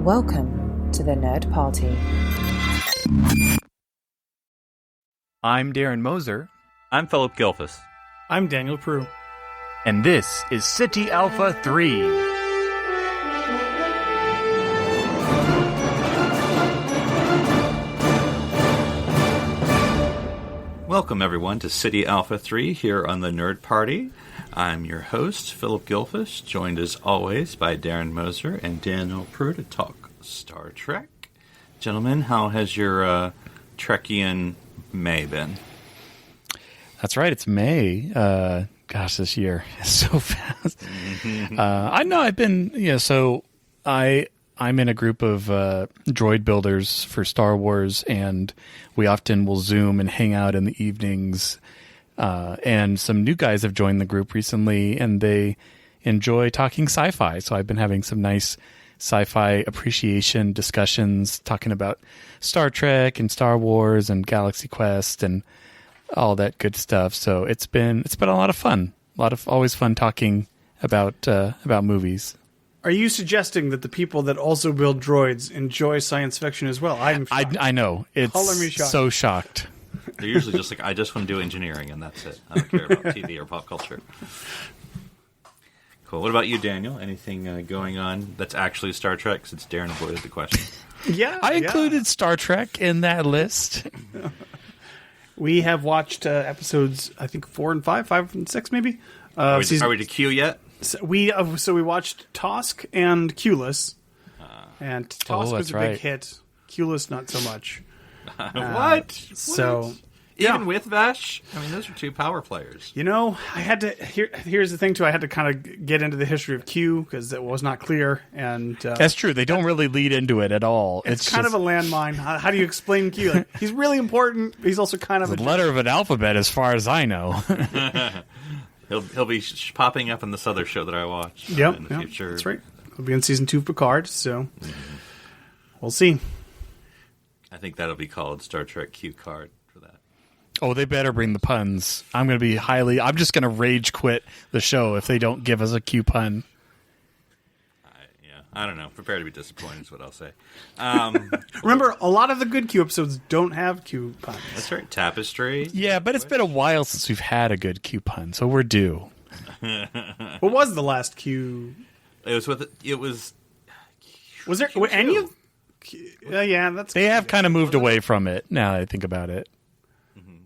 Welcome to the Nerd Party. I'm Darren Moser. I'm Philip Gilfus. I'm Daniel Prue. And this is City Alpha 3. Welcome, everyone, to City Alpha 3 here on the Nerd Party. I'm your host, Philip Gilfus, joined as always by Darren Moser and Daniel Prue to talk Star Trek. Gentlemen, how has your Trekian May been? That's right, it's May. Gosh, this year is so fast. I know I've been, so I'm in a group of droid builders for Star Wars, and we often will Zoom and hang out in the evenings. And some new guys have joined the group recently, and they enjoy talking sci-fi. So I've been having some nice sci-fi appreciation discussions, talking about Star Trek and Star Wars and Galaxy Quest and all that good stuff. So it's been a lot of fun. Always fun talking about movies. Are you suggesting that the people that also build droids enjoy science fiction as well? I'm shocked. I know. It's Color me shocked. So shocked. They're usually just like, I just want to do engineering, and that's it. I don't care about TV or pop culture. Cool. What about you, Daniel? Anything going on that's actually Star Trek, since Darren avoided the question? I included Star Trek in that list. We have watched episodes, I think, 4 and 5 and 6 maybe. Are we to Q yet? So we watched Tosk and Q-less. And Tosk was a big hit. Q-less, not so much. What? So even with Vash, I mean, those are two power players. You know, I had to. Here's the thing too. I had to kind of get into the history of Q because it was not clear. And that's true. They don't really lead into it at all. It's kind of a landmine. How do you explain Q? Like, he's really important. But he's also kind of a letter of an alphabet, as far as I know. He'll be popping up in this other show that I watch in the future. That's right. He'll be in season 2 of Picard. So we'll see. I think that'll be called Star Trek Q card for that. Oh, they better bring the puns. I'm just going to rage quit the show if they don't give us a Q pun. I don't know. Prepare to be disappointed is what I'll say. Remember, a lot of the good Q episodes don't have Q puns. That's right. Tapestry. Yeah, but it's been a while since we've had a good Q pun, so we're due. What was the last Q? Was there Q2. Any of? Yeah, that's. They have kind of moved away from it now that I think about it. Mm-hmm.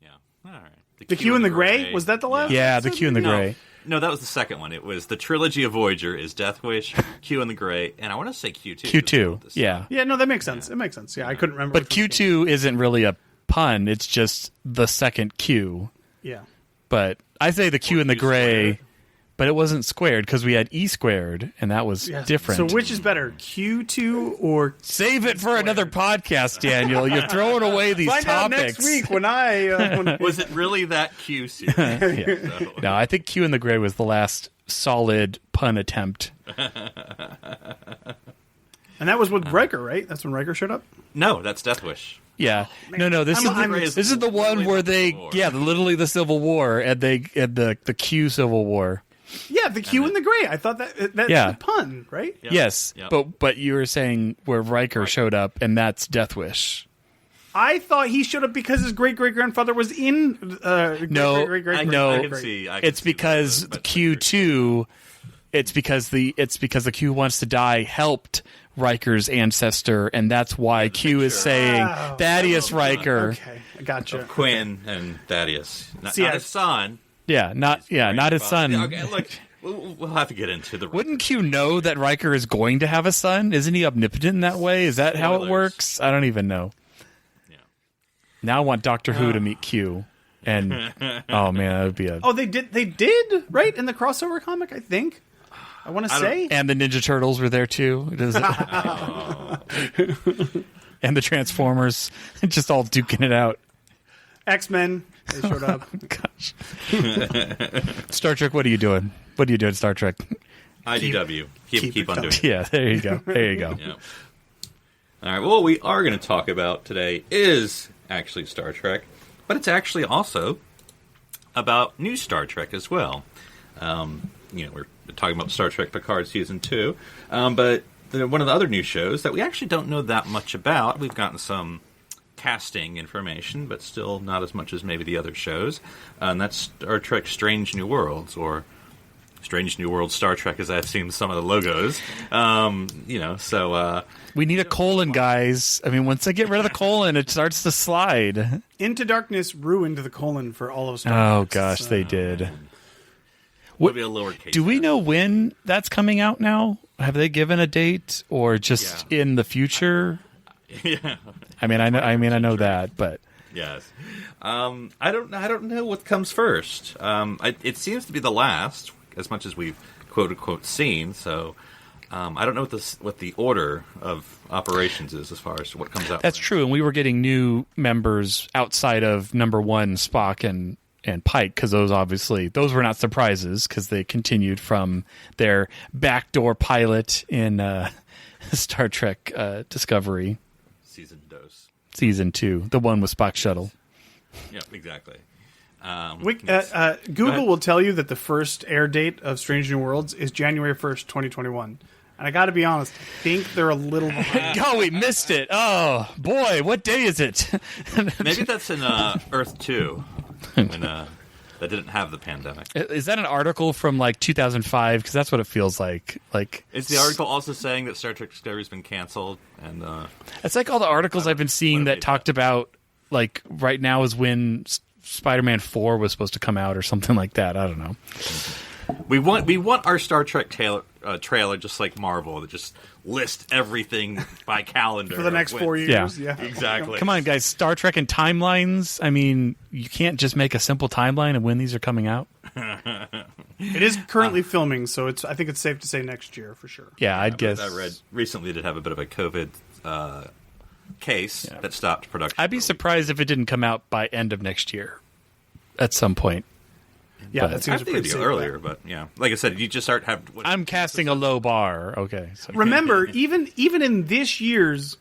Yeah. All right. The Q in the Gray? Was that the last? Yeah, the Q in the Gray. No, that was the second one. It was the trilogy of Voyager is Death Wish, Q in the Gray, and I want to say Q2. Q2, yeah. Yeah, no, that makes sense. It makes sense. Yeah, I couldn't remember. But Q2 isn't really a pun. It's just the second Q. Yeah. But I say the Q in the Gray, squared. But it wasn't squared because we had E squared, and that was different. So which is better, Q2 or Save it for another podcast, Daniel. You're throwing away these topics. Find out next week when I... Was it really that Q series? So. No, I think Q in the Gray was the last solid pun attempt. And that was with Riker, right? That's when Riker showed up? No, that's Death Wish. Yeah. No, this is the one where they... Yeah, literally the Civil War, and they had the Q Civil War. Yeah, the Q in the Gray. I thought that's the pun, right? Yep. Yes, yep. But you were saying where Riker showed up, and that's Death Wish. I thought he showed up because his great-great-grandfather was in... No. It's because the Q2... It's because the Q wants to die helped Riker's ancestor, and that's why Q is saying Thaddeus Riker. Okay, I gotcha. Of Quinn and Thaddeus. Not his son. Yeah, not his son. Yeah, okay, look, we'll have to get into the... Wouldn't Q know that Riker is going to have a son? Isn't he omnipotent in that way? Is that how it works? I don't even know. Yeah. Now I want Doctor Who to meet Q. And, oh man, that would be a... Oh, they did, right? In the crossover comic, I think. I want to say. And the Ninja Turtles were there too. And the Transformers, just all duking it out. X-Men, they showed up. Gosh. Star Trek, what are you doing? What are you doing, Star Trek? IDW. Keep on doing it. Yeah, there you go. There you go. Yeah. All right, well, what we are going to talk about today is actually Star Trek, but it's actually also about new Star Trek as well. We're talking about Star Trek Picard Season 2, but one of the other new shows that we actually don't know that much about. We've gotten some casting information, but still not as much as maybe the other shows. And that's Star Trek Strange New Worlds, or Strange New World Star Trek, as I've seen some of the logos. We need a colon, guys. I mean, once they get rid of the colon, it starts to slide. Into Darkness ruined the colon for all of Star Trek. Oh, gosh, they did. Would be a lowercase. Do we know when that's coming out now? Have they given a date, or just in the future? Yeah. I know that, but yes. I don't know what comes first. It seems to be the last, as much as we've quote unquote seen. So I don't know what the order of operations is as far as what comes out. That's true, and we were getting new members outside of number one, Spock and Pike, because those were not surprises, because they continued from their backdoor pilot in Star Trek Discovery. Season 2, the one with Spock's shuttle. Yeah, exactly. Google will tell you that the first air date of Strange New Worlds is January 1st, 2021. And I got to be honest, I think they're a little behind. Oh, we missed it. Oh, boy, what day is it? Maybe that's in Earth 2, when that didn't have the pandemic. Is that an article from, 2005? Because that's what it feels like. Is the article also saying that Star Trek Discovery has been canceled? And it's like all the articles I've been seeing that talked about, right now is when Spider-Man 4 was supposed to come out or something like that. I don't know. We want our Star Trek trailer just like Marvel, to just list everything by calendar for the next 4 years. Yeah, exactly. Come on, guys. Star Trek and timelines. I mean, you can't just make a simple timeline of when these are coming out. It is currently filming, so I think it's safe to say next year for sure. Yeah, I'd guess. I read recently did have a bit of a COVID case that stopped production. I'd be surprised if it didn't come out by end of next year at some point. Yeah, that seems I think it'd be earlier, but like I said, you just start I'm casting a low bar. Okay. So. Remember, even in this year's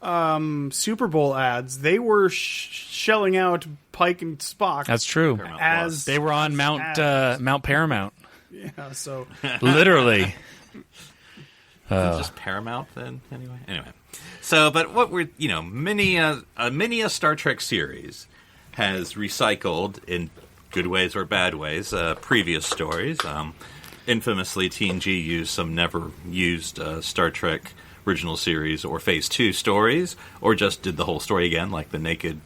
Super Bowl ads, they were shelling out Pike and Spock. That's true. As they were on Mount Paramount. Yeah. So literally. Just Paramount then, anyway. So, but what we're many a Star Trek series has recycled in good ways or bad ways previous stories. Infamously, TNG used some never used Star Trek original series or Phase 2 stories, or just did the whole story again, like the Naked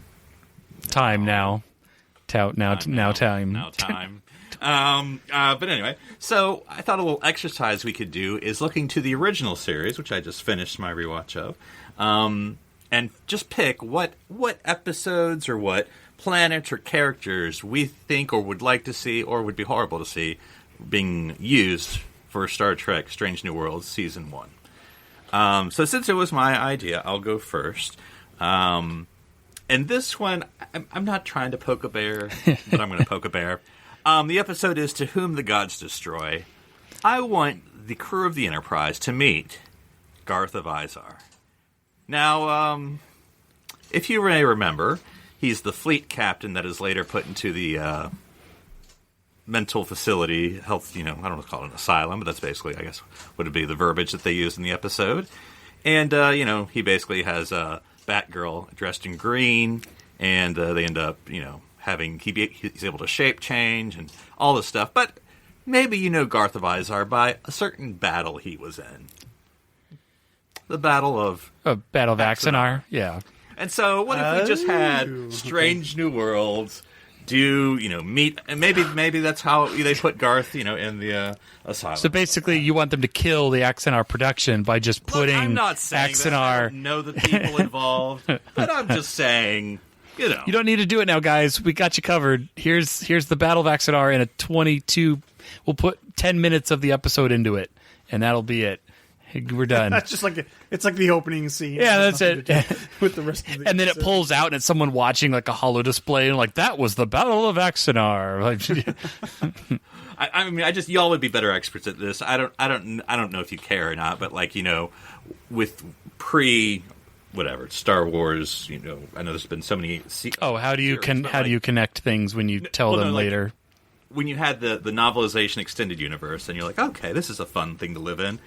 Time Now. Time. But anyway, so I thought a little exercise we could do is looking to the original series, which I just finished my rewatch of, and just pick what episodes or what planets or characters we think or would like to see or would be horrible to see being used for Star Trek Strange New Worlds Season 1. So since it was my idea, I'll go first. And this one, I'm not trying to poke a bear, but I'm going to poke a bear. The episode is To Whom the Gods Destroy. I want the crew of the Enterprise to meet Garth of Izar. Now, if you may remember, he's the fleet captain that is later put into the mental facility, health, I don't know call it an asylum, but that's basically, I guess, would be the verbiage that they use in the episode. And, he basically has Batgirl dressed in green, and they end up, he's able to shape change and all this stuff. But maybe Garth of Izar by a certain battle he was in. The Battle of Axanar, yeah. And so, what if we just had Strange New Worlds meet, and maybe that's how they put Garth, in the asylum. So basically, you want them to kill the Axanar production by just putting I'm not saying Axanar. That. I don't know the people involved, but I'm just saying, You don't need to do it now, guys. We got you covered. Here's the Battle of Axanar in a 22. We'll put 10 minutes of the episode into it, and that'll be it. We're done. That's just it's like the opening scene. Yeah, that's it. With the rest of the and then it pulls out, and it's someone watching like a holo display, and that was the Battle of Axanar. I mean, y'all would be better experts at this. I don't know if you care or not, but with Star Wars, I know there's been so many. How do you connect things when you tell them later? When you had the novelization extended universe, and you're like, okay, this is a fun thing to live in.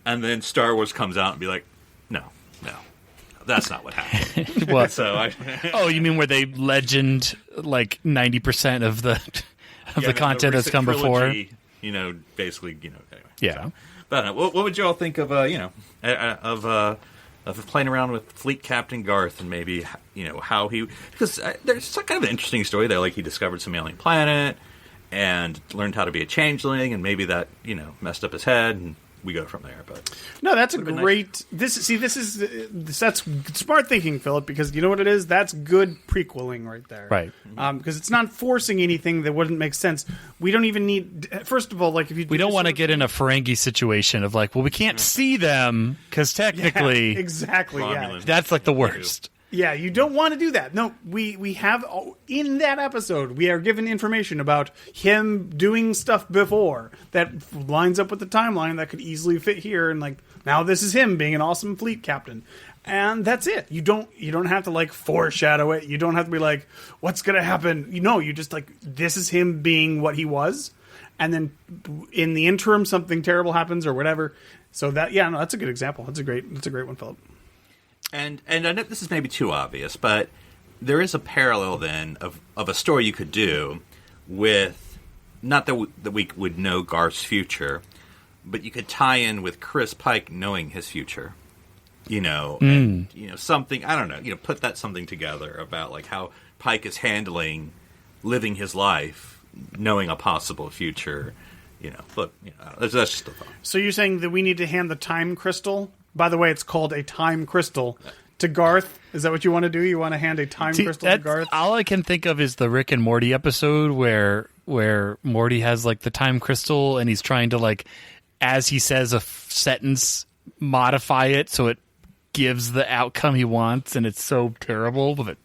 and then Star Wars comes out and be like, no, that's not what happened. Well, So you mean where they legend like 90% of the content that's come before? trilogy, basically, anyway. Yeah. So, but what would you all think of, of playing around with Fleet Captain Garth and maybe, how he... Because there's some kind of an interesting story there, like he discovered some alien planet and learned how to be a changeling, and maybe that, messed up his head, and we go from there. But no, that's a great. Nice. That's smart thinking, Philip. Because you know what it is. That's good prequeling right there. Right. Because it's not forcing anything that wouldn't make sense. We don't even need. First of all, like if you we don't want to get in a Ferengi situation of like, well, we can't see them because technically, exactly, that's like the worst. Yeah, you don't want to do that. No, we have in that episode we are given information about him doing stuff before that lines up with the timeline that could easily fit here, and like now this is him being an awesome fleet captain, and that's it. You don't have to like foreshadow it. You don't have to be like, what's gonna happen? You just like this is him being what he was, and then in the interim something terrible happens or whatever. So that's a good example. That's a great one, Philip. And I know this is maybe too obvious, but there is a parallel then of a story you could do with, not that we would know Garth's future, but you could tie in with Chris Pike knowing his future, and something, I don't know, put that something together about like how Pike is handling living his life, knowing a possible future, that's just a thought. So you're saying that we need to hand the time crystal? By the way, it's called a time crystal to Garth. Is that what you want to do? You want to hand a time crystal to Garth? All I can think of is the Rick and Morty episode where Morty has like the time crystal and he's trying to like, as he says a sentence, modify it so it gives the outcome he wants, and it's so terrible. But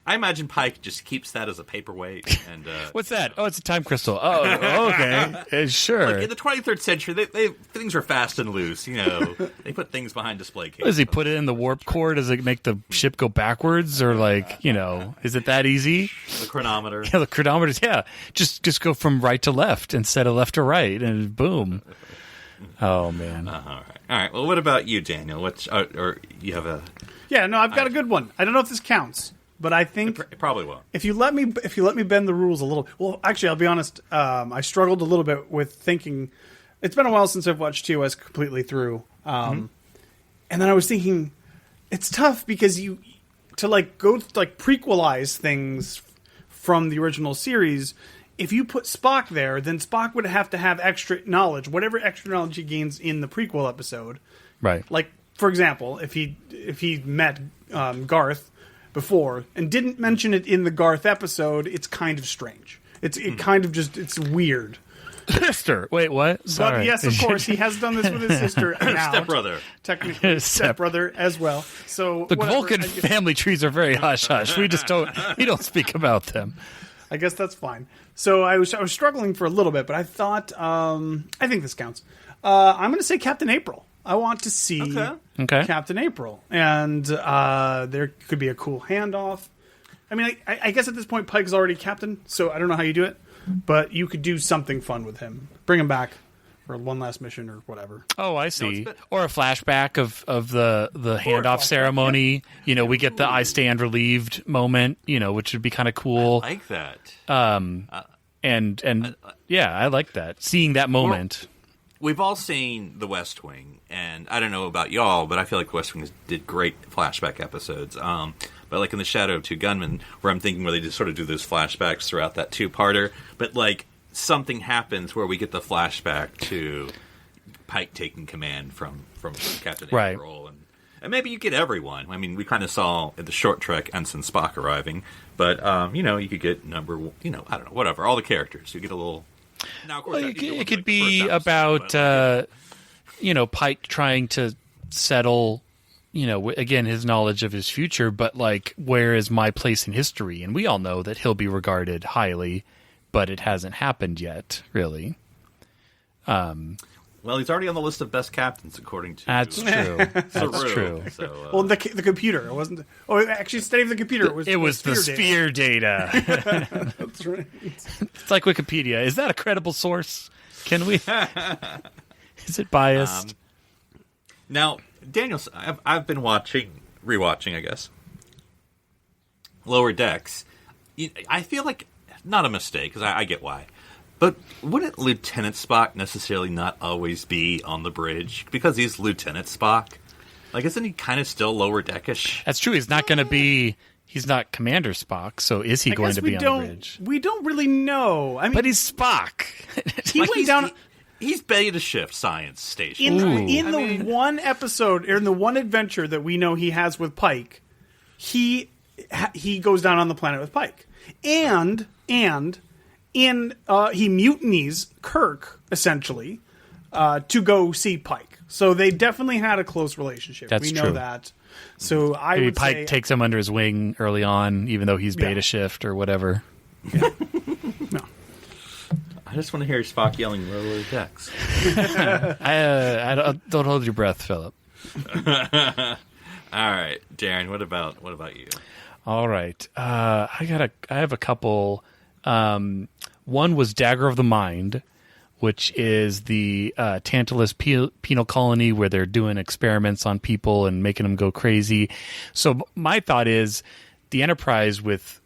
I imagine Pike just keeps that as a paperweight. And what's that? Oh, it's a time crystal. Oh, okay, sure. Like in the 23rd century, they things were fast and loose. They put things behind display cases. Does he put it in the warp core? Does it make the ship go backwards, or like is it that easy? The chronometer. Yeah, the chronometers. Yeah, just go from right to left instead of left to right, and boom. Oh man. All right. Well, what about you, Daniel? Or you have a? Yeah, no, I've got a good one. I don't know if this counts. But I think it probably won't. If you let me bend the rules a little. Well, actually, I'll be honest. I struggled a little bit with thinking. It's been a while since I've watched TOS completely through, and then I was thinking, it's tough because you to like go like prequelize things from the original series. If you put Spock there, then Spock would have to have extra knowledge, whatever extra knowledge he gains in the prequel episode. Right. Like, for example, if he met Garth before and didn't mention it in the Garth episode, it's kind of strange. It's weird. Sister. Wait, what? Sorry. But yes, of course, he has done this with his sister now. Stepbrother. Technically, stepbrother as well. So the Vulcan family trees are very hush hush. We don't speak about them. I guess that's fine. So I was struggling for a little bit, but I thought I think this counts. I'm going to say Captain April. I want to see Captain April, and there could be a cool handoff. I mean, I guess at this point Pike's already captain, so I don't know how you do it, but you could do something fun with him. Bring him back for one last mission or whatever. Oh, I see. Or a flashback of the handoff ceremony. We get the I stand relieved moment, which would be kind of cool. I like that. And yeah, I like that. Seeing that moment. We've all seen The West Wing, and I don't know about y'all, but I feel like The West Wing did great flashback episodes. But like in The Shadow of Two Gunmen, where I'm thinking where they just sort of do those flashbacks throughout that two-parter, but like something happens where we get the flashback to Pike taking command from Captain April, and maybe you get everyone. I mean, we kind of saw in the short trek Ensign Spock arriving, but you could get I don't know, whatever, all the characters. You get a little. Now, of course, it could be about Pike trying to settle, again, his knowledge of his future, but like, where is my place in history? And we all know that he'll be regarded highly, but it hasn't happened yet, really. Well, he's already on the list of best captains, according to... That's true. That's true. So, well, the computer, it wasn't... Oh, actually, instead of the computer, it was the sphere data. That's right. It's like Wikipedia. Is that a credible source? Can we... Is it biased? Now, Daniel, I've been rewatching, I guess, Lower Decks. I feel like, not a mistake, because I get why. But wouldn't Lieutenant Spock necessarily not always be on the bridge? Because he's Lieutenant Spock. Like, isn't he kind of still Lower Deckish? That's true. He's not going to be... He's not Commander Spock, so is he going to be on the bridge? We don't really know. I mean, but he's Spock. He went down... He's Beta Shift Science Station. In the one episode, or in the one adventure that we know he has with Pike, he goes down on the planet with Pike. And he mutinies Kirk, essentially, to go see Pike. So they definitely had a close relationship. That's we know true. that. So Maybe Pike takes him under his wing early on, even though he's Beta Shift or whatever. Yeah. No. I just want to hear Spock yelling Lower Decks. Don't hold your breath, Philip. All right, Darren. What about you? All right, I have a couple. One was Dagger of the Mind, which is the Tantalus penal colony where they're doing experiments on people and making them go crazy. So my thought is the Enterprise with.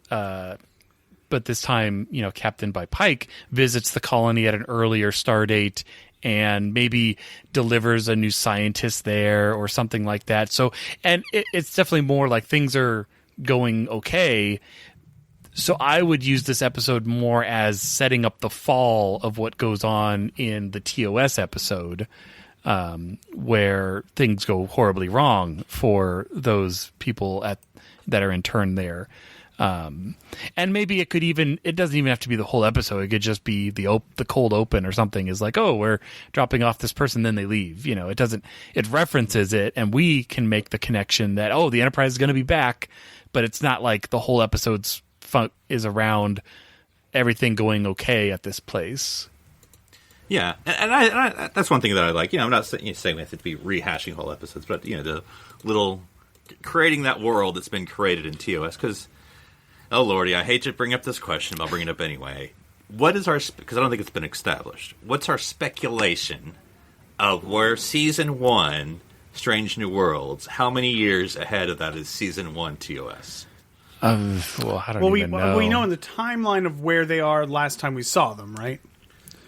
But this time, Captain by Pike visits the colony at an earlier stardate and maybe delivers a new scientist there or something like that. So, and it's definitely more like things are going okay. So I would use this episode more as setting up the fall of what goes on in the TOS episode, where things go horribly wrong for those people that are interned there. And maybe it doesn't even have to be the whole episode. It could just be the cold open or something is like, oh, we're dropping off this person, then they leave. It references it and we can make the connection that, oh, the Enterprise is going to be back, but it's not like the whole episode's is around everything going okay at this place. Yeah. And I that's one thing that I like, I'm not saying we have to be rehashing whole episodes, but the little creating that world that's been created in TOS because, oh, Lordy, I hate to bring up this question, but I'll bring it up anyway. What is because I don't think it's been established, what's our speculation of where Season 1, Strange New Worlds, how many years ahead of that is Season 1 TOS? I don't even know. We know in the timeline of where they are last time we saw them, right?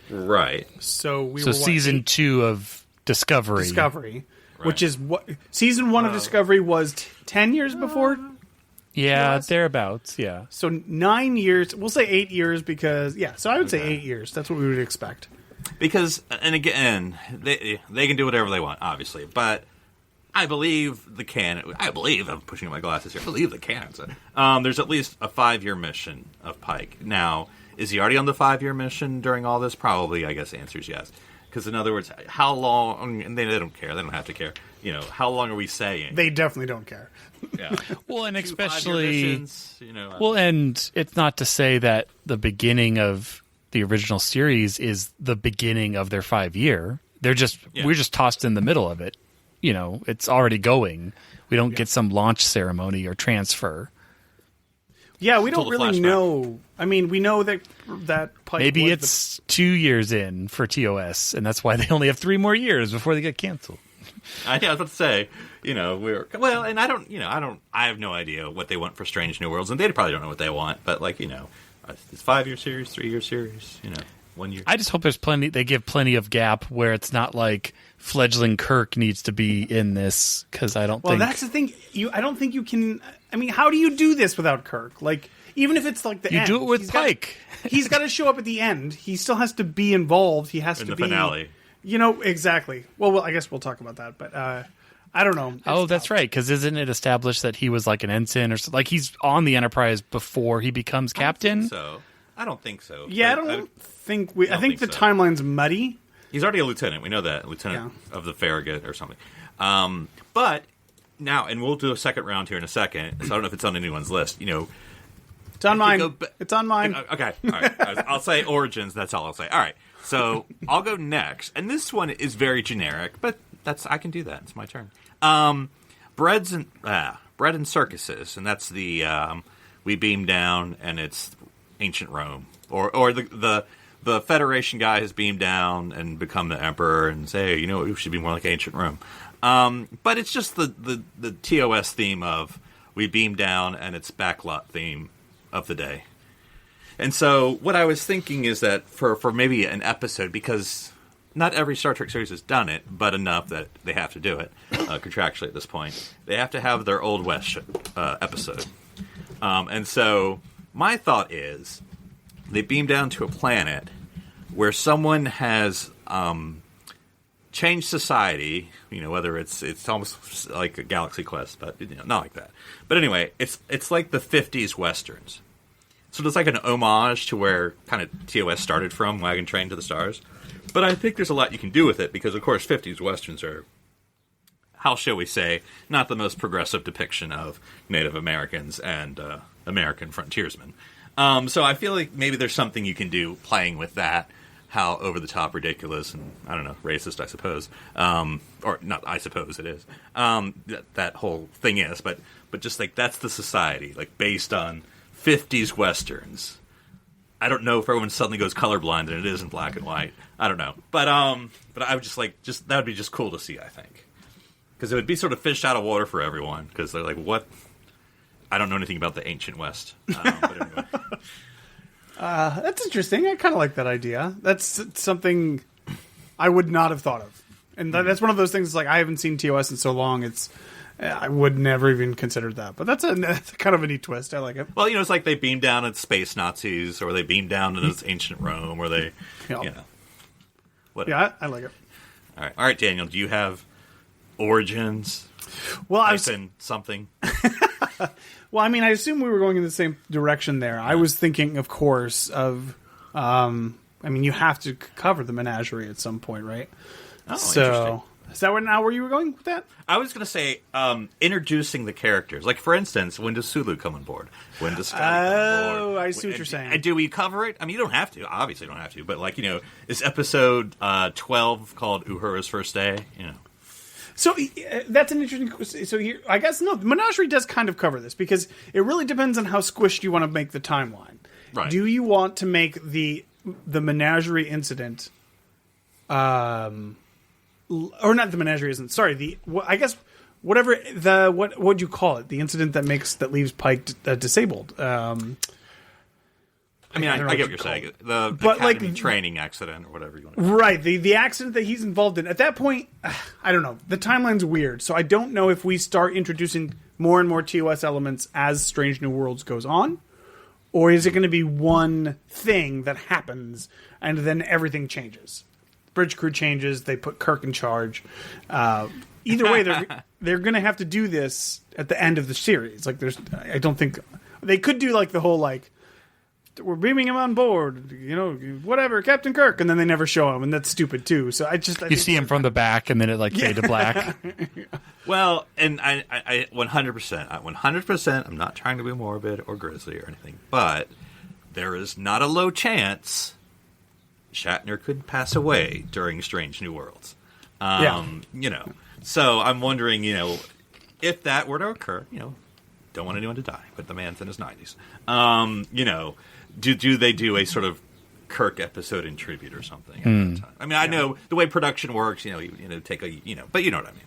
Right. So Season 2 of Discovery. Right. Which is what... Season 1 of Discovery was 10 years before... Yeah, thereabouts, yeah. So 9 years, we'll say 8 years because, so I would say 8 years. That's what we would expect. Because, and again, they can do whatever they want, obviously, but I believe the canon, I'm pushing my glasses here, I believe the canon said, there's at least a 5-year mission of Pike. Now, is he already on the 5-year mission during all this? Probably, I guess the answer is yes. Because in other words, how long, and they don't care, they don't have to care, how long are we saying? They definitely don't care. Yeah. Well, and especially, missions, and it's not to say that the beginning of the original series is the beginning of their 5-year. We're just tossed in the middle of it. It's already going. We don't get some launch ceremony or transfer. Yeah, we don't really know. I mean, we know that Pike maybe it's 2 years in for TOS, and that's why they only have 3 more years before they get canceled. I was about to say, and I have no idea what they want for Strange New Worlds, and they probably don't know what they want, but it's 5-year series, 3-year series, 1 year. I just hope they give plenty of gap where it's not like fledgling Kirk needs to be in this, because I don't think... Well, that's the thing. I don't think you can... I mean, how do you do this without Kirk? Like, even if it's like the end... You do it with Pike. He's got to show up at the end. He still has to be involved. He has to be... In the finale. Exactly. Well, I guess we'll talk about that, but I don't know. That's right, because isn't it established that he was like an ensign or something? Like, he's on the Enterprise before he becomes captain? I don't think so. Yeah, I think the timeline's muddy. He's already a lieutenant. We know that. Lieutenant of the Farragut or something. But now, and we'll do a second round here in a second, so I don't know if it's on anyone's list. It's on mine. It's on mine. Okay. All right. I'll say Origins. That's all I'll say. All right. So I'll go next. And this one is very generic, but I can do that. It's my turn. Bread and Circuses. And that's the we beam down and it's ancient Rome. Or the the Federation guy has beamed down and become the Emperor and say, hey, it should be more like ancient Rome. But it's just the TOS theme of we beam down and it's backlot theme of the day. And so what I was thinking is that for maybe an episode, because not every Star Trek series has done it, but enough that they have to do it contractually at this point, they have to have their Old West episode. And so my thought is they beam down to a planet where someone has changed society, whether it's almost like a Galaxy Quest, but not like that. But anyway, it's like the 50s Westerns. So it's like an homage to where kind of TOS started from, Wagon Train to the Stars. But I think there's a lot you can do with it because, of course, 50s Westerns are, how shall we say, not the most progressive depiction of Native Americans and American frontiersmen. So I feel like maybe there's something you can do playing with that, how over-the-top ridiculous and, I don't know, racist, I suppose. Or not, I suppose it is. That whole thing is. But just like that's the society, like based on 50s Westerns. I don't know if everyone suddenly goes colorblind and it is in black and white. I don't know. But I would just that would be just cool to see, I think. Because it would be sort of fish out of water for everyone. Because they're like, what? I don't know anything about the ancient West. But anyway. That's interesting. I kind of like that idea. That's something I would not have thought of. And that's one of those things, like, I haven't seen TOS in so long, I would never even considered that. But that's kind of a neat twist. I like it. Well, it's like they beam down at space Nazis, or they beam down into ancient Rome, or they, whatever. Yeah, I like it. All right, Daniel, do you have origins? Well, something. Well, I mean, I assume we were going in the same direction there. I was thinking, of course, of, you have to cover the menagerie at some point, right? Oh, so, interesting. Is that where you were going with that? I was going to say introducing the characters. Like, for instance, when does Sulu come on board? When does Scotty come on board? Oh, I see what you're saying. Do we cover it? I mean, you don't have to. Obviously, you don't have to. But, is episode 12 called Uhura's First Day? So that's an interesting. So here, I guess no. Menagerie does kind of cover this because it really depends on how squished you want to make the timeline. Right. Do you want to make the Menagerie incident, or not the Menagerie incident? Sorry, I guess whatever what would you call it? The incident that leaves Pike disabled. I get what you're saying. The academy training accident or whatever you want to call it. Right, the accident that he's involved in. At that point, I don't know. The timeline's weird, so I don't know if we start introducing more and more TOS elements as Strange New Worlds goes on, or is it going to be one thing that happens and then everything changes? Bridge crew changes, they put Kirk in charge. Either way, they're going to have to do this at the end of the series. Like, I don't think... They could do, like, the whole, like... We're beaming him on board, whatever, Captain Kirk, and then they never show him, and that's stupid too. So you see him from the back, and then it fade to black. Well, and I 100%, I'm not trying to be morbid or grisly or anything, but there is not a low chance Shatner could pass away during Strange New Worlds. So I'm wondering, if that were to occur, don't want anyone to die, but the man's in his 90s. Do they do a sort of Kirk episode in tribute or something at that time? I mean, I know the way production works, take a, but you know what I mean.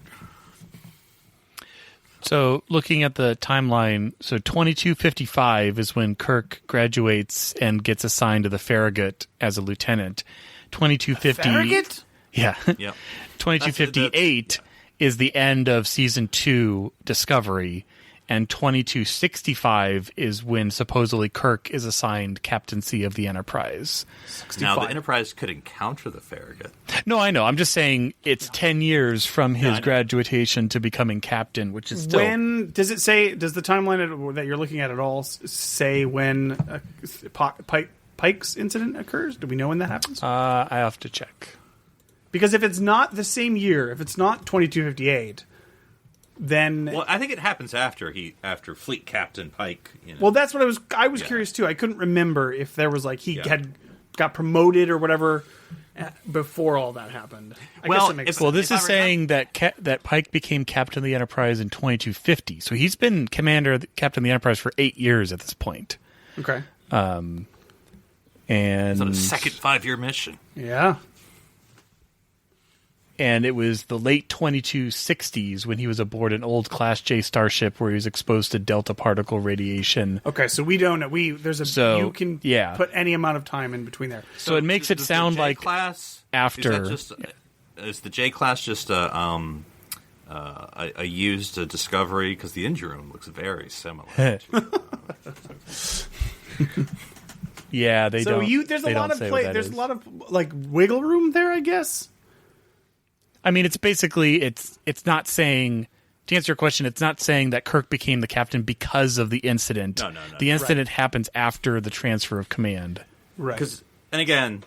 So looking at the timeline, so 2255 is when Kirk graduates and gets assigned to the Farragut as a lieutenant. 2250. Farragut? Yeah. Yep. 2258 is the end of season 2 Discovery. And 2265 is when supposedly Kirk is assigned captaincy of the Enterprise. 65. Now, the Enterprise could encounter the Farragut. No, I know. I'm just saying it's 10 years from his graduation to becoming captain, which is still... When does it say? Does the timeline that you're looking at all say when Pike's incident occurs? Do we know when that happens? I have to check. Because if it's not the same year, if it's not 2258... Then, well, I think it happens after Fleet Captain Pike. Well, that's what I was curious too. I couldn't remember if there was he had got promoted or whatever before all that happened. I guess it makes sense. Well, this is saying that Pike became captain of the Enterprise in 2250, so he's been captain of the Enterprise for 8 years at this point. Okay. And It's on a second 5-year mission. Yeah. And it was the late 2260s when he was aboard an old Class J starship where he was exposed to delta particle radiation. Okay, so we don't know. You can put any amount of time in between there. So it makes it sound like class, after. Is the J class just a used discovery? Because the engine room looks very similar. Yeah, they don't. There's a lot of like wiggle room there, I guess. I mean, it's basically it's not saying, to answer your question, it's not saying that Kirk became the captain because of the incident. No. The incident happens after the transfer of command. Right. And again,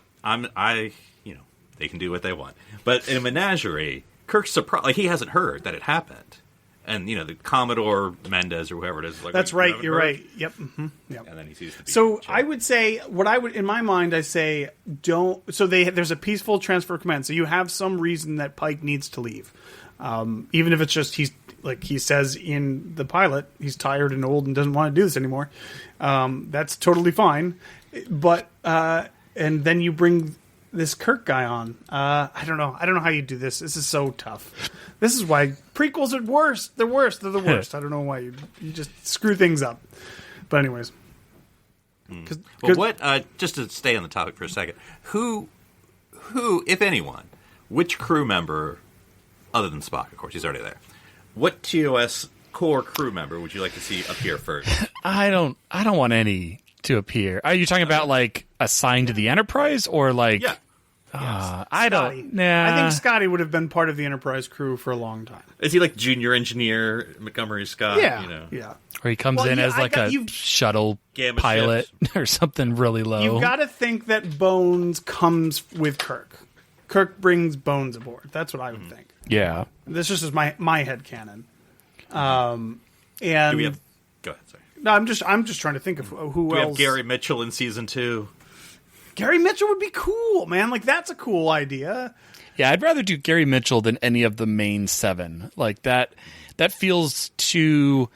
they can do what they want. But in a menagerie, Kirk's surprised, like he hasn't heard that it happened. And the Commodore Mendez or whoever it is, like, that's right. You're right. Yep. Mm-hmm. Yep. And then he sees the. So I would say in my mind, I say don't. So there's a peaceful transfer of command. So you have some reason that Pike needs to leave, even if it's just he's like he says in the pilot, he's tired and old and doesn't want to do this anymore. That's totally fine. But and then you bring this Kirk guy on. I don't know how you do this. This is so tough. This is why prequels are worse. They're worse. They're the worst. I don't know why you just screw things up. But anyways. Just to stay on the topic for a second, who, if anyone, which crew member, other than Spock, of course, he's already there, what TOS core crew member would you like to see appear first? I don't want any to appear. Are you talking about like assigned to the Enterprise or like? Yeah. I don't. Nah. I think Scotty would have been part of the Enterprise crew for a long time. Is he like junior engineer Montgomery Scott? Yeah. Yeah. Or he comes in as like a shuttle Gamma pilot shift. or something really low. You've got to think that Bones comes with Kirk. Kirk brings Bones aboard. That's what I would think. Yeah. This is just my headcanon. And Do we have? Go ahead. Sorry. No, I'm just trying to think of who Do we else. have Gary Mitchell in season 2? Gary Mitchell would be cool, man. Like that's a cool idea. Yeah, I'd rather do Gary Mitchell than any of the main 7. Like that feels too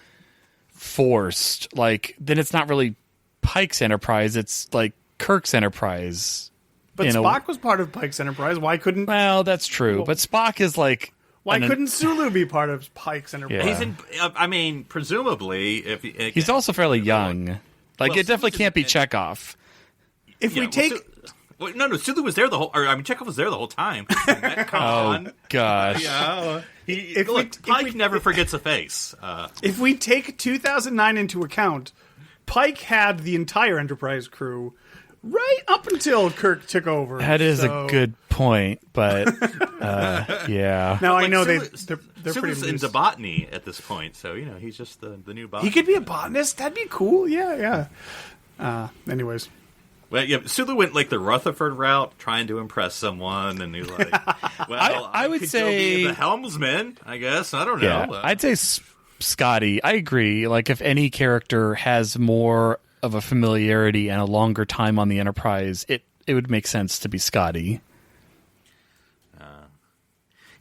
forced. Like then it's not really Pike's Enterprise, it's like Kirk's Enterprise. But Spock was part of Pike's Enterprise. Why couldn't? Well, that's true. But Spock is like. Why couldn't Sulu be part of Pike's Enterprise? Yeah. He's in. I mean, presumably, if he's also fairly young. Like it definitely can't be Chekhov. If we take. No, Sulu was there the whole. Chekhov was there the whole time. Oh gosh. Yeah. Pike never forgets a face. If we take 2009 into account, Pike had the entire Enterprise crew right up until Kirk took over. That is a good point, but yeah. Now I know Sulu's they're pretty in loose. the botany at this point, so he's just the new botanist. He could be a botanist. That'd be cool. Yeah. Anyways. Well, yeah, Sulu went like the Rutherford route, trying to impress someone, and he's like, "Well, I would could say go be the helmsman, I guess. I don't know." Yeah, I'd say Scotty. I agree. Like, if any character has more of a familiarity and a longer time on the Enterprise, it would make sense to be Scotty.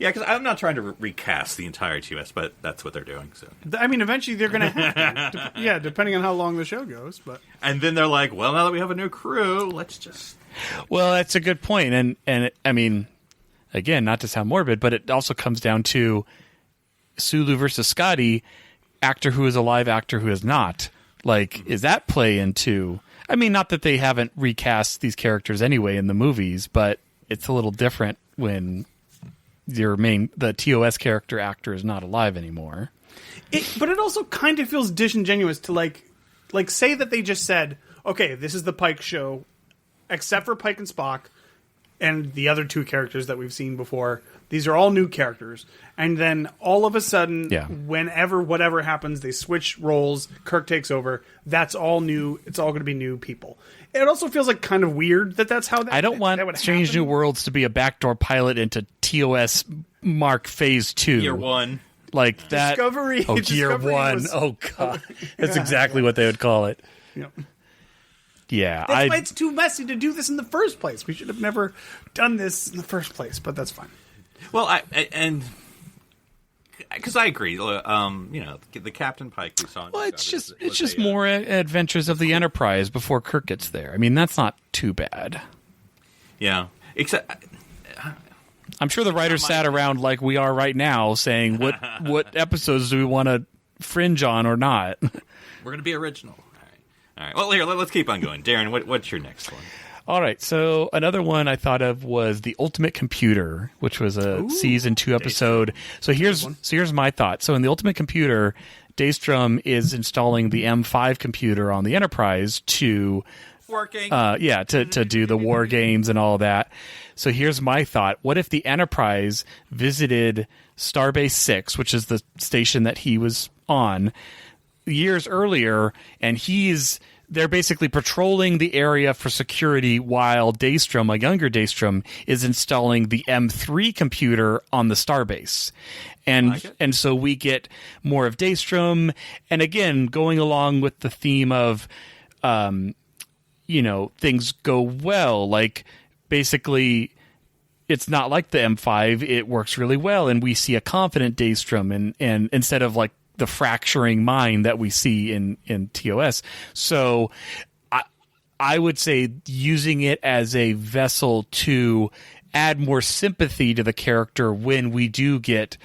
Yeah, because I'm not trying to recast the entire TOS, but that's what they're doing. So, I mean, eventually they're going to have to. Yeah, depending on how long the show goes. But and then they're like, well, now that we have a new crew, let's just. Well, that's a good point, and I mean, again, not to sound morbid, but it also comes down to Sulu versus Scotty, actor who is alive, actor who is not. Like, is that play into? I mean, not that they haven't recast these characters anyway in the movies, but it's a little different when the TOS character actor is not alive anymore. But it also kind of feels disingenuous to like say that they just said, okay, this is the Pike show, except for Pike and Spock and the other 2 characters that we've seen before. These are all new characters. And then all of a sudden, whenever whatever happens, they switch roles, Kirk takes over. That's all new. It's all going to be new people. It also feels like kind of weird that's how that. I don't want Strange New Worlds to be a backdoor pilot into TOS Mark Phase 2. Year 1. Like that. Discovery. Oh, Year 1. Oh, God. That's exactly what they would call it. Yep. Yeah. That's why it's too messy to do this in the first place. We should have never done this in the first place, but that's fine. Well, and because I agree. The Captain Pike we saw. Well, it's just more adventures of the Enterprise before Kirk gets there. I mean, that's not too bad. Yeah, except I'm sure the writers sat around like we are right now, saying what episodes do we want to fringe on or not. We're going to be original. All right. Well, here, let's keep on going. Darren, what's your next one? All right, so another one I thought of was The Ultimate Computer, which was a season 2 episode. So here's my thought. So in The Ultimate Computer, Daystrom is installing the M5 computer on the Enterprise to to do the war games and all that. So here's my thought. What if the Enterprise visited Starbase 6, which is the station that he was on, years earlier, and they're basically patrolling the area for security while Daystrom, a younger Daystrom, is installing the M3 computer on the Starbase. And so we get more of Daystrom, and again, going along with the theme of, things go well. Like, basically, it's not like the M5, it works really well, and we see a confident Daystrom, and instead of, like, the fracturing mind that we see in TOS. So I would say using it as a vessel to add more sympathy to the character when we do get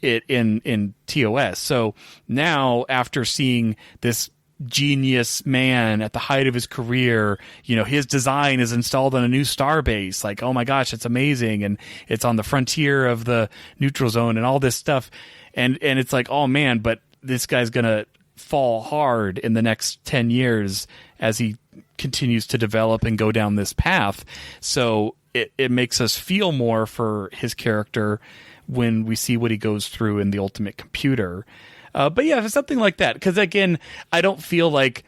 it in TOS. So now, after seeing this genius man at the height of his career, his design is installed on a new starbase, like, oh my gosh, it's amazing, and it's on the frontier of the neutral zone and all this stuff. And it's like, oh man, but this guy's going to fall hard in the next 10 years as he continues to develop and go down this path. So it makes us feel more for his character when we see what he goes through in The Ultimate Computer. But yeah, something like that. Because again, I don't feel like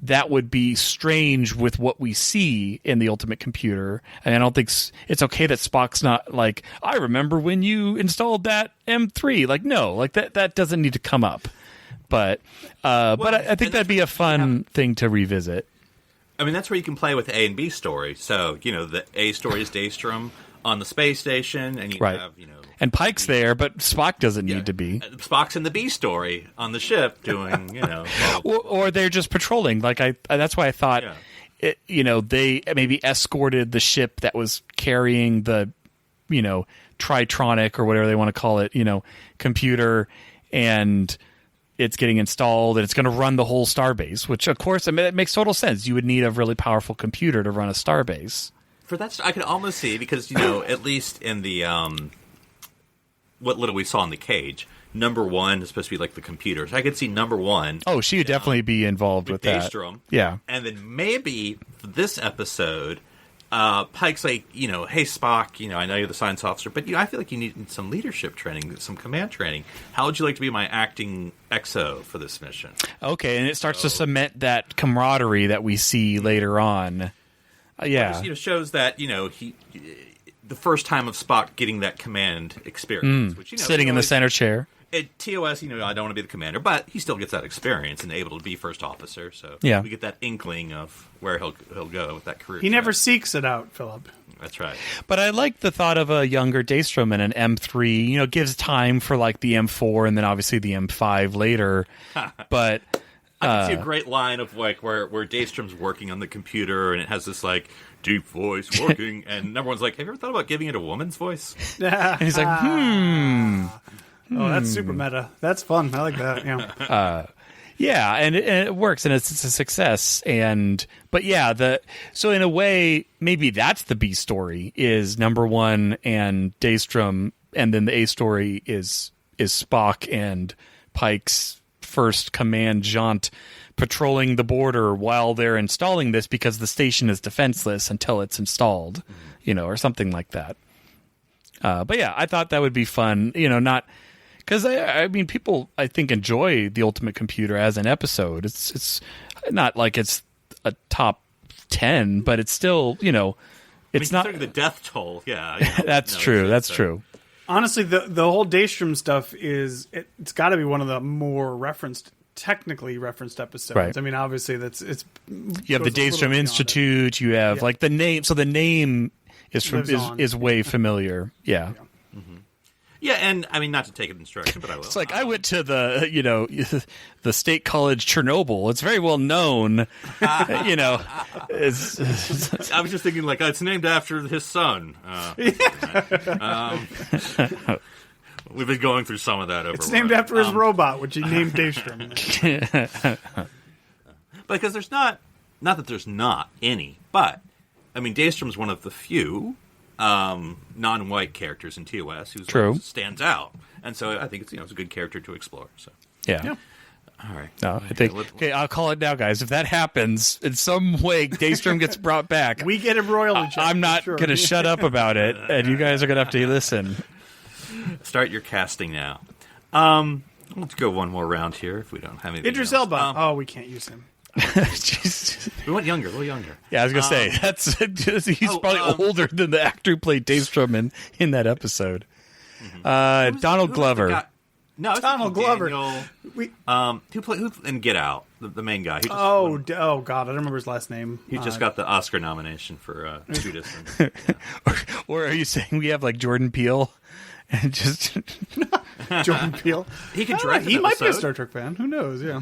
that would be strange with what we see in The Ultimate Computer. And I don't think it's okay that Spock's not like, I remember when you installed that M3. Like, no, like that doesn't need to come up. But I think that'd be a fun thing to revisit. I mean, that's where you can play with A and B story. So, the A story is Daystrom on the space station, and you have, and Pike's there, but Spock doesn't need to be. Spock's in the B story on the ship doing, or they're just patrolling. Like that's why I thought, they maybe escorted the ship that was carrying the, Tritronic or whatever they want to call it, computer, and it's getting installed and it's going to run the whole starbase. Which, of course, I mean, it makes total sense. You would need a really powerful computer to run a starbase. For that, I could almost see because at least in the what little we saw in the cage, number one is supposed to be like the computer. So I could see number one. Oh, she would definitely be involved with that. Daystrom. Yeah, and then maybe for this episode, Pike's like, hey Spock, I know you're the science officer, but I feel like you need some leadership training, some command training. How would you like to be my acting XO for this mission? Okay, and it starts to cement that camaraderie that we see later on. Yeah, shows that he. The first time of Spock getting that command experience, which sitting in the center chair. At TOS, I don't want to be the commander, but he still gets that experience and able to be first officer. So we get that inkling of where he'll go with that career. He never seeks it out, Philip. That's right. But I like the thought of a younger Daystrom and an M3. Gives time for like the M4 and then obviously the M5 later. But I can see a great line of like where Daystrom's working on the computer and it has this like deep voice working, and everyone's like, "Have you ever thought about giving it a woman's voice?" And he's like, Oh, that's super meta. That's fun. I like that. Yeah. Yeah, and it works, and it's a success. So in a way, maybe that's the B story is number one and Daystrom, and then the A story is Spock and Pike's first command jaunt patrolling the border while they're installing this because the station is defenseless until it's installed, or something like that. But yeah, I thought that would be fun, not because I mean, people I think enjoy The Ultimate Computer as an episode. It's not like it's a top 10, but it's still, it's not the death toll. Yeah, that's true. That's true. Honestly, the whole Daystrom stuff it's got to be one of the more technically referenced episodes. Right. I mean, obviously you have the Daystrom Institute. You have like the name. So the name is way familiar. Yeah. Yeah, and I mean, not to take an instruction, but I will. It's like I went to the the state college Chernobyl. It's very well known. It's I was just thinking, like, it's named after his son. We've been going through some of that over. It's named after his robot, which he named Daystrom. Because there's not that there's not any, but I mean, Daystrom's one of the few non-white characters in TOS who stands out, and so I think it's a good character to explore. So yeah. All right. No, I think. Okay, I'll call it now, guys. If that happens in some way, Daystrom gets brought back. We get a royalty check. I'm not going to shut up about it, and you guys are going to have to listen. Start your casting now. Let's go one more round here if we don't have anything. Idris else. Elba. We can't use him. We went younger, a little younger. Yeah, I was going to say he's probably older than the actor who played Daystrom in that episode. Donald Glover. No, Donald Glover. Who in Get Out, the main guy. God, I don't remember his last name. He just got the Oscar nomination for Judas. Or are you saying we have like Jordan Peele and just Jordan Peele? He could direct. He might be a Star Trek fan. Who knows? Yeah.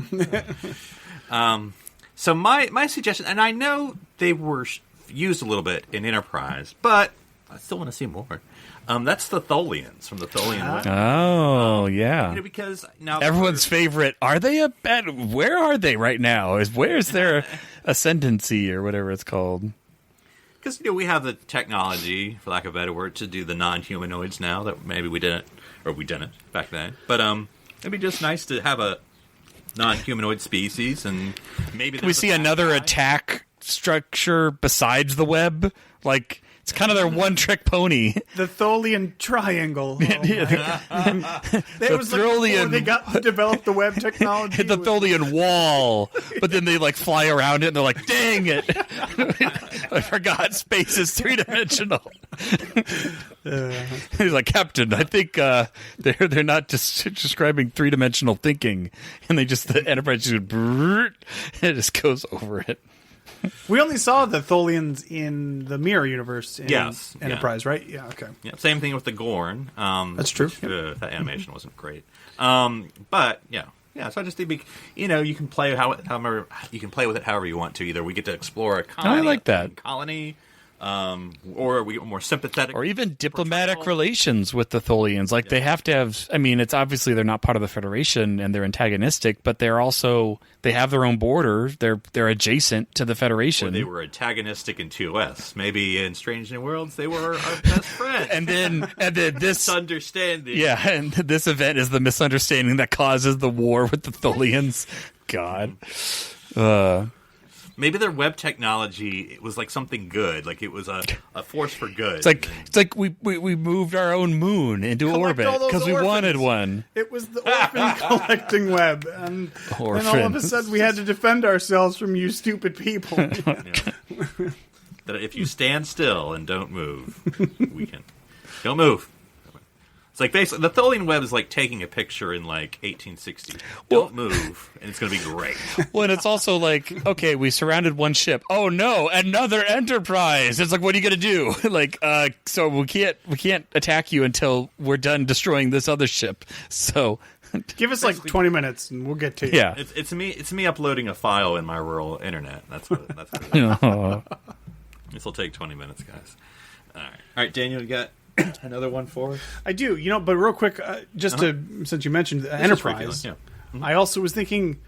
So my suggestion, and I know they were used a little bit in Enterprise, but I still want to see more. That's the Tholians from the Tholian Web. Oh, yeah. Because now everyone's favorite. Are they a bad? Where are they right now? Where's their ascendancy or whatever it's called? Because we have the technology, for lack of a better word, to do the non-humanoids now that maybe we didn't back then. But it'd be just nice to have a non-humanoid species, and maybe we see another attack structure besides the web, like. It's kind of their one-trick pony. The Tholian Triangle. That was Tholian, before they got to develop the web technology. The Tholian wall. But then they fly around it and they're like, dang it. I forgot space is three-dimensional. He's like, Captain, I think they're not just describing three-dimensional thinking. And the Enterprise just goes over it. We only saw the Tholians in the Mirror Universe in Enterprise, right? Yeah, okay. Yeah, same thing with the Gorn. That's true. That animation wasn't great. But, yeah, so I just think, you can play you can play with it however you want to. Either we get to explore a colony, I like that. Or we get more sympathetic. Or even diplomatic relations with the Tholians. Like, they have to have... I mean, it's obviously they're not part of the Federation and they're antagonistic, but they're also... They have their own border. They're adjacent to the Federation. Or they were antagonistic in TOS. Maybe in Strange New Worlds, they were our best friends. and then this... misunderstanding. Yeah, and this event is the misunderstanding that causes the war with the Tholians. God. Maybe their web technology, it was like something good, like it was a force for good. It's like we moved our own moon into orbit because we wanted one. It was the orphan collecting web, and all of a sudden we had to defend ourselves from you stupid people. That if you stand still and don't move, don't move. It's like basically the Tholian web is like taking a picture in like 1860. Don't move, and it's going to be great. Well, and it's also like, okay, we surrounded one ship. Oh no, another Enterprise! It's like, what are you going to do? So we can't attack you until we're done destroying this other ship. So give us like 20 minutes, and we'll get to you. Yeah, it's me uploading a file in my rural internet. That's what it is. This will take 20 minutes, guys. All right, Daniel, you got another one for us? I do, but real quick, since you mentioned Enterprise, I also was thinking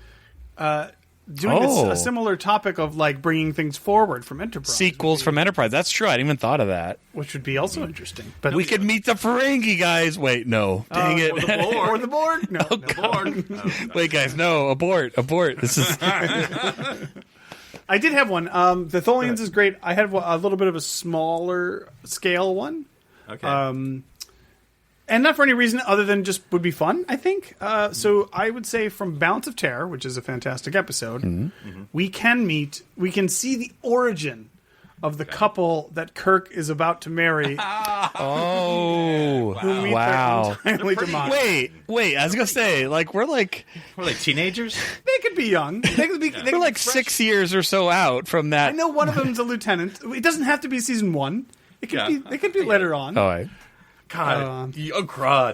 doing a similar topic of like bringing things forward from Enterprise. Sequels from Enterprise. That's true. I hadn't even thought of that. Which would be also interesting. But we could meet the Ferengi guys. Wait, no. Dang it. Or the Borg? No. Borg. Wait, guys, no. Abort. This is... I did have one. The Tholians is great. I had a little bit of a smaller scale one. Okay. And not for any reason other than just would be fun, I think. So I would say from Balance of Terror, which is a fantastic episode, we can see the origin of the couple that Kirk is about to marry. Oh, who meet wow. their entirely demise. Wait, I was going to say, we're they teenagers? They could be young. They could be, we're like 6 years or so out from that. I know one of them's a lieutenant. It doesn't have to be season 1. It could be. They could be later on. All right. God,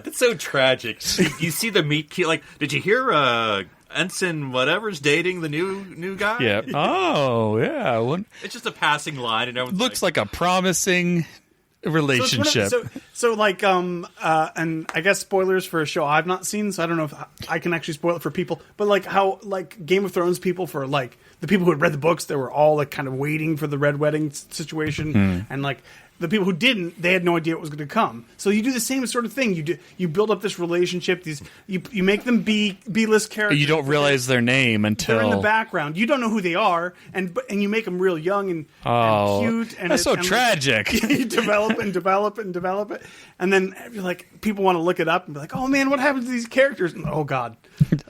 that's so tragic. You see the meat cute. Like, did you hear Ensign whatever's dating the new guy? Yeah. Oh, yeah. It's just a passing line, and everyone's Looks like a promising relationship. So like, and I guess spoilers for a show I've not seen, so I don't know if I can actually spoil it for people. But like how like Game of Thrones people, for like the people who had read the books, they were all like kind of waiting for the Red Wedding situation, and like the people who didn't, they had no idea it was going to come. So you do the same sort of thing. You build up this relationship. You make them B-list characters. You don't realize their name until they're in the background. You don't know who they are, and you make them real young and cute. And that's so tragic. You develop it, and then you're like, people want to look it up and be like, "Oh man, what happened to these characters?" And, oh god,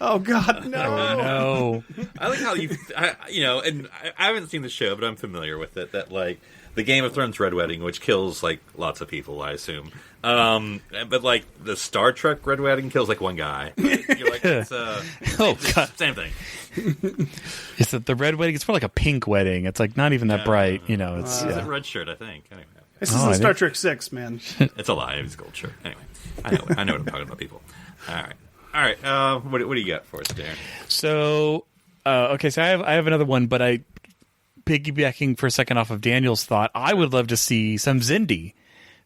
no. No. I like how and I haven't seen the show, but I'm familiar with it. That like the Game of Thrones Red Wedding, which kills like lots of people, I assume. But like the Star Trek Red Wedding kills like one guy. You're like, it's God. same thing. Is that the Red Wedding? It's more like a pink wedding. It's like not even that bright. You know, it's It's a red shirt, I think. Anyway, This isn't Star Trek 6, man. it's a lie. It's a gold shirt. Anyway, I know what I'm talking about, people. All right. What do you got for us, Darren? So, okay, so I have another one, but piggybacking for a second off of Daniel's thought, I would love to see some Xindi.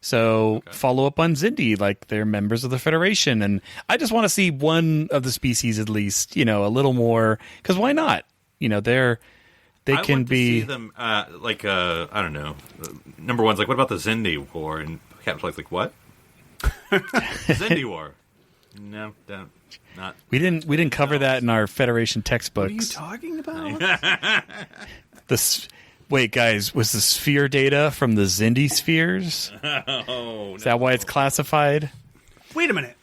So follow up on Xindi, like they're members of the Federation, and I just want to see one of the species at least, a little more, because why not? They I can want to be see them I don't know. Number one's like, what about the Xindi War? And Captain Pike's like, what? Xindi War? No, don't. Not. We didn't cover that in our Federation textbooks. What are you talking about? Wait, guys, was the sphere data from the Xindi spheres? Oh, Is that why it's classified? Wait a minute.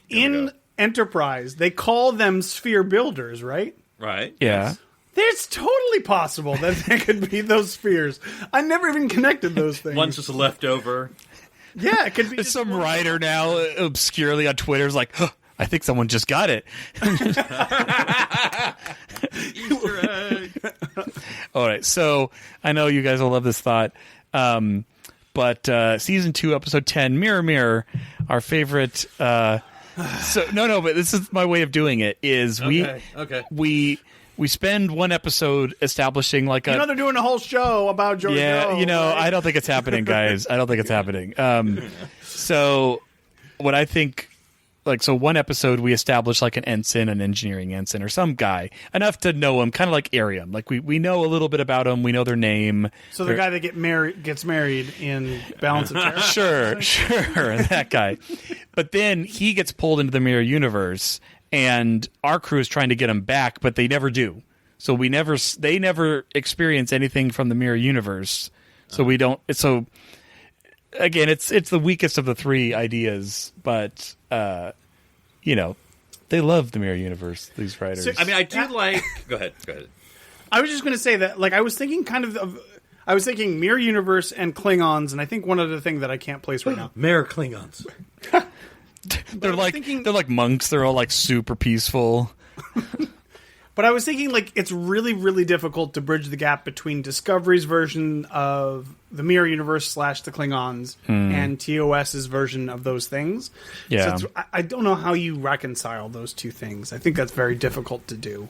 In Enterprise, they call them sphere builders, right? Right. Yeah. It's totally possible that they could be those spheres. I never even connected those things. One's just a leftover. Yeah, it could be. Some writer now obscurely on Twitter is like, I think someone just got it. Easter egg. All right, so I know you guys will love this thought, but season 2, episode 10, Mirror Mirror, our favorite. So but this is my way of doing it. Is we spend one episode establishing like they're doing a whole show about George. Yeah, right? I don't think it's happening, guys. I don't think it's happening. So what I think. So one episode we establish like an ensign, an engineering ensign, or some guy enough to know him, kind of like Arium. Like we know a little bit about him, we know their name. So the guy that gets married in Balance of Terror. Sure, that guy. But then he gets pulled into the mirror universe, and our crew is trying to get him back, but they never do. So they never experience anything from the mirror universe. So we don't. So again, it's the weakest of the three ideas, but. They love the mirror universe, these writers. So, I mean, I do like... Go ahead. I was just going to say that, like, I was thinking I was thinking mirror universe and Klingons, and I think one other thing that I can't place right now. Mirror Klingons. they're like monks. They're all, like, super peaceful. But I was thinking, like, it's really, really difficult to bridge the gap between Discovery's version of the Mirror Universe / the Klingons and TOS's version of those things. Yeah. So I don't know how you reconcile those two things. I think that's very difficult to do.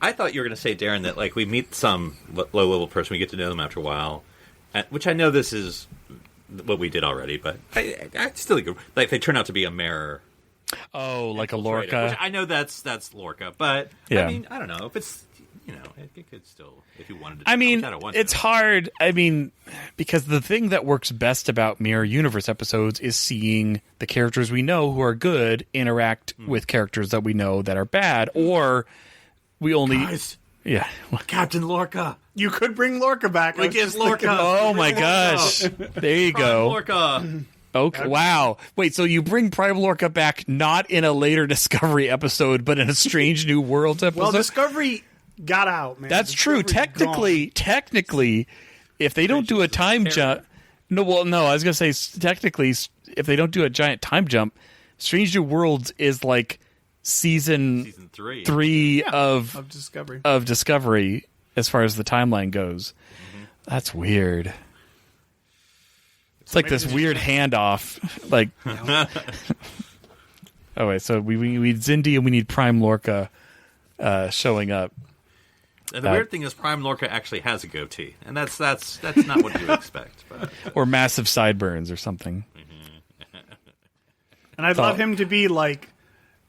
I thought you were going to say, Darren, that, like, we meet some low-level person, we get to know them after a while, which I know this is what we did already, but I still think, like, they turn out to be a mirror. Oh, like a Lorca. Which I know that's Lorca, but yeah. I mean, I don't know if it's it could still, if you wanted to. I mean, it's hard. I mean, because the thing that works best about Mirror Universe episodes is seeing the characters we know who are good interact with characters that we know that are bad, or we only. Guys, yeah, Captain Lorca. You could bring Lorca back. Like it's Lorca. Oh my gosh! There you go, Lorca. Okay. Wow. Wait, so you bring Primal Lorca back not in a later Discovery episode, but in a Strange New Worlds episode? Well, Discovery got out, man. That's true. Technically, if they don't do a time jump... No, I was going to say, technically, if they don't do a giant time jump, Strange New Worlds is like season 3 of Discovery as far as the timeline goes. Mm-hmm. That's weird. It's like this weird handoff. Like, oh wait, so we need Xindi and we need Prime Lorca showing up. And the weird thing is, Prime Lorca actually has a goatee, and that's not what you expect. But. Or massive sideburns or something. And I'd love him to be like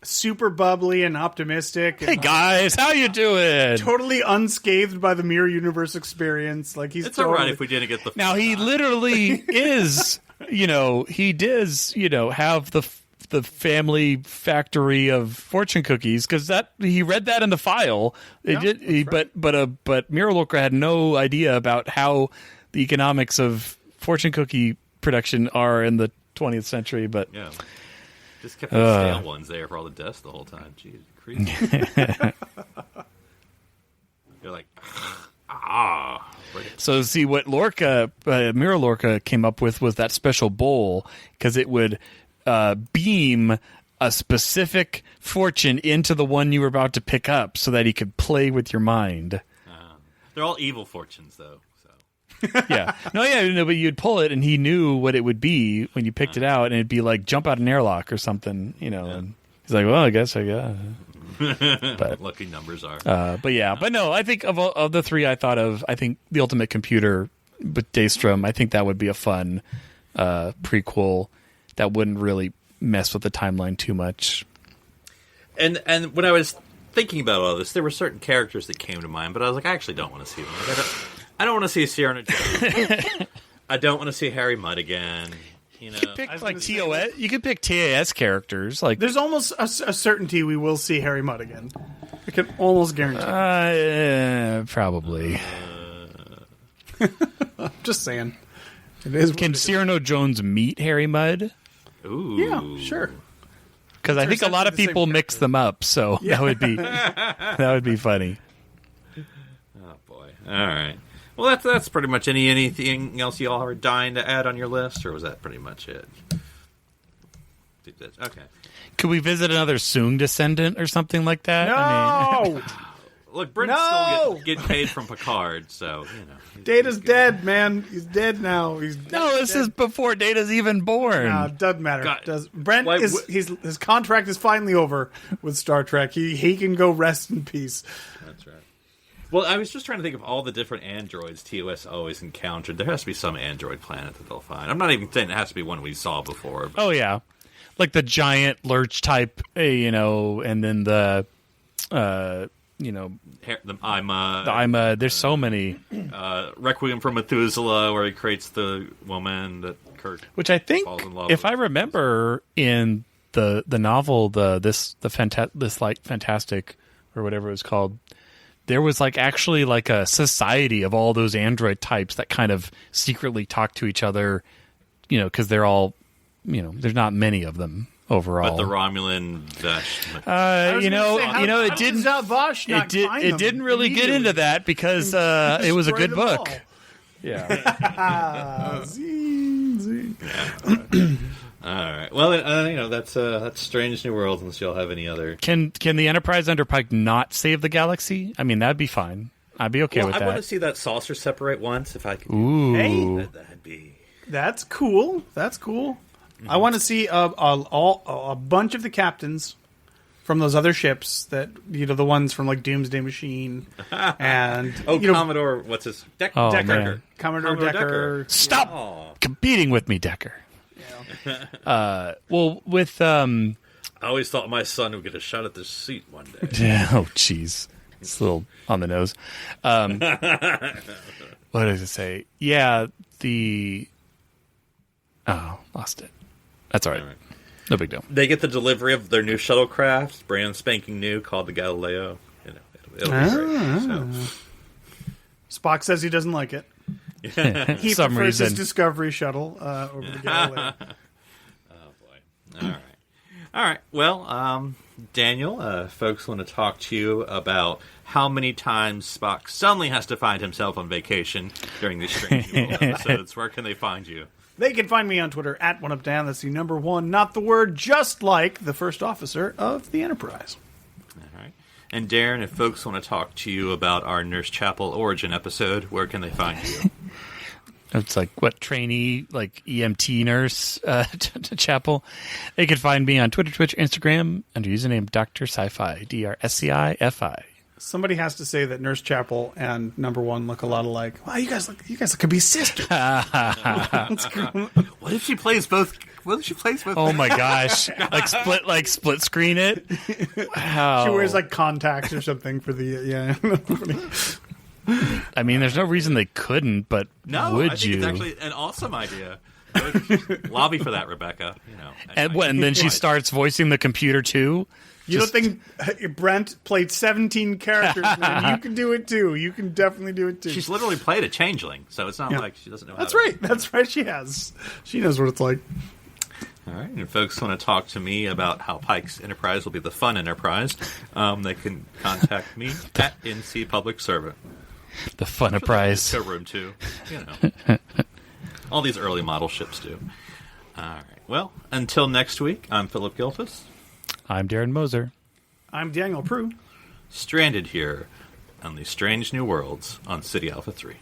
super bubbly and optimistic. And Hey guys, how you doing? totally unscathed by the mirror universe experience. Like It's all right if we didn't get the. Now he literally is. He does. Have the family factory of fortune cookies because that he read that in the file. But Mirror Lorca had no idea about how the economics of fortune cookie production are in the 20th century. But yeah, just kept the stale ones there for all the dust the whole time. Jeez, crazy. You're like, So see what Mirror Lorca came up with was that special bowl because it would beam a specific fortune into the one you were about to pick up so that he could play with your mind. They're all evil fortunes, though. So Yeah. But you'd pull it and he knew what it would be when you picked it out, and it'd be like jump out an airlock or something, And he's like, well, I guess. But lucky numbers are. But no, I think of the three I thought of, I think the Ultimate Computer with Daystrom, I think that would be a fun prequel that wouldn't really mess with the timeline too much. And when I was thinking about all this, there were certain characters that came to mind, but I was like, I actually don't want to see them. Like, I don't want to see Sierra Jones. I don't want to see Harry Mudd again. You could pick like TOS. You could pick TAS characters. Like there's almost a certainty we will see Harry Mudd again. I can almost guarantee. Probably. I'm just saying. It is. Can Cyrano Jones meet Harry Mudd? Ooh. Yeah, sure. Because I think a lot of people mix them up, so that would be funny. Oh boy! All right. Well, that's pretty much anything else you all are dying to add on your list, or was that pretty much it? Okay. Could we visit another Soong descendant or something like that? No. Look, Brent's still getting paid from Picard, so Data's dead, man. He's dead now. This is before Data's even born. No, it doesn't matter. Brent his contract is finally over with Star Trek. He can go rest in peace. That's right. Well, I was just trying to think of all the different androids TOS always encountered. There has to be some android planet that they'll find. I'm not even saying it has to be one we saw before. But. Oh yeah, like the giant lurch type, and then the. The Ima. The Ima. There's so many. Requiem for Methuselah, where he creates the woman that Kirk. Which I think, falls in love if with. I remember in the novel, Fantastic or whatever it was called, there was actually a society of all those android types that kind of secretly talk to each other, because they're all, there's not many of them. Overall, but the Romulan Vesh. It didn't really get into that because it was a good book. Yeah. All right. Well, that's Strange New Worlds. Unless y'all have any other. Can the Enterprise under Pike not save the galaxy? I mean, that'd be fine. I'd be okay with that. I want to see that saucer separate once if I could. Ooh. Hey, that'd be. That's cool. I want to see a bunch of the captains from those other ships that the ones from Doomsday Machine and Commodore what's his Decker. Man. Commodore Decker. Stop competing with me, Decker. Yeah. With I always thought my son would get a shot at this seat one day. Oh, jeez, it's a little on the nose. What does it say? Yeah, lost it. That's all right. No big deal. They get the delivery of their new shuttlecraft, brand spanking new, called the Galileo. It'll be great. So. Spock says he doesn't like it. He prefers his Discovery shuttle over the Galileo. Oh boy! All right. Well, Daniel, folks want to talk to you about how many times Spock suddenly has to find himself on vacation during these Strange New World episodes. Where can they find you? They can find me on Twitter at @OneUpDan. That's the number one, not the word, just like the first officer of the Enterprise. All right. And Darren, if folks want to talk to you about our Nurse Chapel Origin episode, where can they find you? It's like what trainee, like EMT nurse chapel. They can find me on Twitter, Twitch, Instagram under username Dr. Sci-Fi, DrSciFi. Somebody has to say that Nurse Chapel and Number One look a lot alike. Wow, you guys could be sisters. What if she plays both? What if she plays both? Oh my gosh! like split screen it. Wow. She wears like contacts or something for the I mean, there's no reason they couldn't, but no, would I think you? it's actually an awesome idea. Lobby for that, Rebecca. You know, And then she starts voicing the computer too. You don't think Brent played 17 characters, man? You can do it too. You can definitely do it too. She's literally played a changeling, so it's not like she doesn't know. That's right. That's right. She has. She knows what it's like. All right. And if folks want to talk to me about how Pike's Enterprise will be the fun enterprise, they can contact me at NC Public Servant. The fun enterprise. Showroom too. You know, all these early model ships do. All right. Well, until next week, I'm Philip Gilfus. I'm Darren Moser. I'm Daniel Prue. Stranded here on these strange new worlds on City Alpha 3.